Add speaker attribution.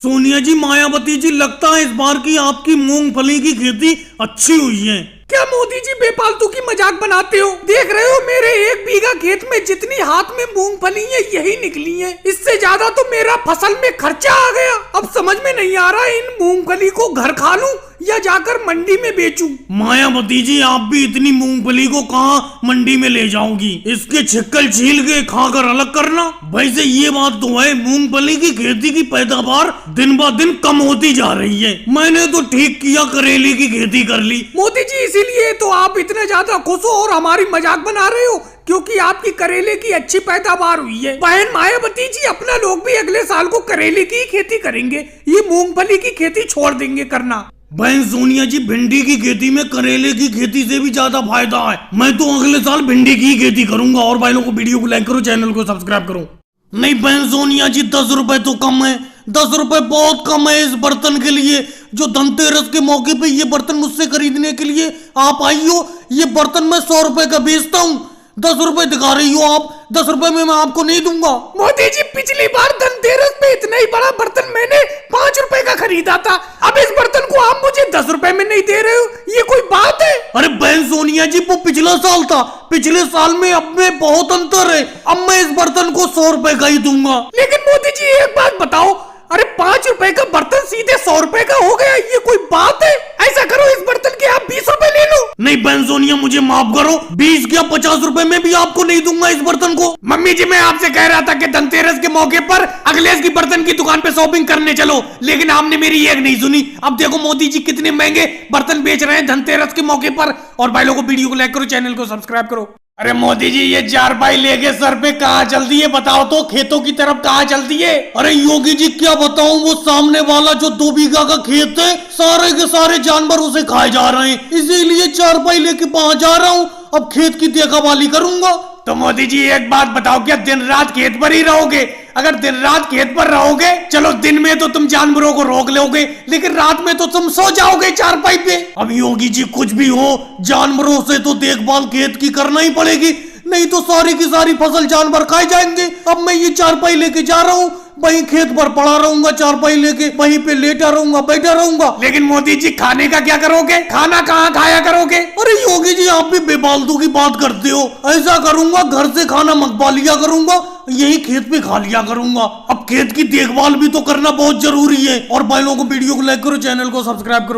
Speaker 1: सोनिया जी, मायावती जी, लगता है इस बार की आपकी मूंगफली की खेती अच्छी हुई है।
Speaker 2: क्या मोदी जी बेफालतू की मजाक बनाते हो? देख रहे हो मेरे 1 बीघा खेत में जितनी हाथ में मूंगफली है यही निकली है। इससे ज्यादा तो मेरा फसल में खर्चा आ गया। अब समझ में नहीं आ रहा इन मूंगफली को घर खा लूं या जाकर मंडी में बेचूं।
Speaker 1: मायावती जी, आप भी इतनी मूंगफली को कहाँ मंडी में ले जाओगी? इसके छिक्कल छील के खाकर अलग करना। वैसे ये बात तो है, मूंगफली की खेती की पैदावार दिन ब दिन कम होती जा रही है। मैंने तो ठीक किया, करेले की खेती कर ली।
Speaker 2: मोदी जी, इसीलिए तो आप इतने ज्यादा खुश हो और हमारी मजाक बना रहे हो क्योंकि आपकी करेले की अच्छी पैदावार हुई है। बहन मायावती जी, अपना लोग भी अगले साल को करेले की खेती करेंगे, ये मूंगफली की खेती छोड़ देंगे करना।
Speaker 1: बहन सोनिया जी, भिंडी की खेती में करेले की खेती से भी ज्यादा फायदा है। मैं तो अगले साल भिंडी की खेती करूंगा। और भाई लोगों को वीडियो को लाइक करो, चैनल को सब्सक्राइब करो। नहीं बहन सोनिया जी, 10 रुपए तो कम है। 10 रुपए बहुत कम है इस बर्तन के लिए। जो धनतेरस के मौके पे ये बर्तन मुझसे खरीदने के लिए आप आई हो, ये बर्तन मैं 100 रुपए का बेचता हूँ। 10 रुपए दिखा रही हो आप। 10 रुपए में मैं आपको नहीं दूंगा।
Speaker 2: मोदी जी, पिछली बार धनतेरस पे इतना ही बड़ा बर्तन मैंने 5 रुपए का खरीदा था। अब इस बर्तन को आप मुझे 10 रुपए में नहीं दे रहे हो, ये कोई बात है?
Speaker 1: अरे बहन सोनिया जी, वो पिछला साल था। पिछले साल में अब में बहुत अंतर है। अब मैं इस बर्तन को 100 रुपए का ही दूंगा।
Speaker 2: लेकिन मोदी जी एक बात बताओ, अरे 5 रुपए का बर्तन सीधे 100 रुपए का हो गया, ये कोई बात है? ऐसा करो, इस बर्तन के आप 20 रुपए ले लो।
Speaker 1: नहीं बहन सोनिया, मुझे माफ करो। 20 क्या 50 रुपए में भी आपको नहीं दूंगा इस बर्तन को।
Speaker 2: मम्मी जी, मैं आपसे कह रहा था कि धनतेरस के मौके पर अखिलेश की बर्तन की दुकान पे शॉपिंग करने चलो, लेकिन आपने मेरी एक नहीं सुनी। अब देखो मोदी जी कितने महंगे बर्तन बेच रहे हैं धनतेरस के मौके पर। और भाई लोगों को वीडियो को लाइक करो, चैनल को सब्सक्राइब करो।
Speaker 1: अरे मोदी जी, ये चारपाई लेके सर पे कहाँ चलती है बताओ तो? खेतों की तरफ कहाँ चलती है? अरे योगी जी क्या बताऊं, वो सामने वाला जो 2 बीघा का खेत है, सारे के सारे जानवर उसे खाए जा रहे हैं। इसीलिए चारपाई लेके वहां जा रहा हूँ। अब खेत की देखभाली करूंगा।
Speaker 2: तो मोदी जी एक बात बताओ, क्या दिन रात खेत पर ही रहोगे? अगर दिन रात खेत पर रहोगे, चलो दिन में तो तुम जानवरों को रोक लोगे, लेकिन रात में तो तुम सो जाओगे चारपाई पे।
Speaker 1: अब योगी जी कुछ भी हो, जानवरों से तो देखभाल खेत की करना ही पड़ेगी, नहीं तो सारी की सारी फसल जानवर खाए जाएंगे। अब मैं ये चारपाई लेके जा रहा हूँ, वहीं खेत पर पड़ा रहूंगा, चारपाई लेके वहीं पे लेटा रहूंगा, बैठा रहूंगा।
Speaker 2: लेकिन मोदी जी खाने का क्या करोगे? खाना कहाँ खाया करोगे?
Speaker 1: अरे योगी जी, आप भी बेफालतू की बात करते हो। ऐसा करूंगा, घर से खाना मंगवा लिया करूंगा, यही खेत पे खा लिया करूंगा। अब खेत की देखभाल भी तो करना बहुत जरूरी है। और भाई लोगों को वीडियो को लाइक करो, चैनल को सब्सक्राइब करो।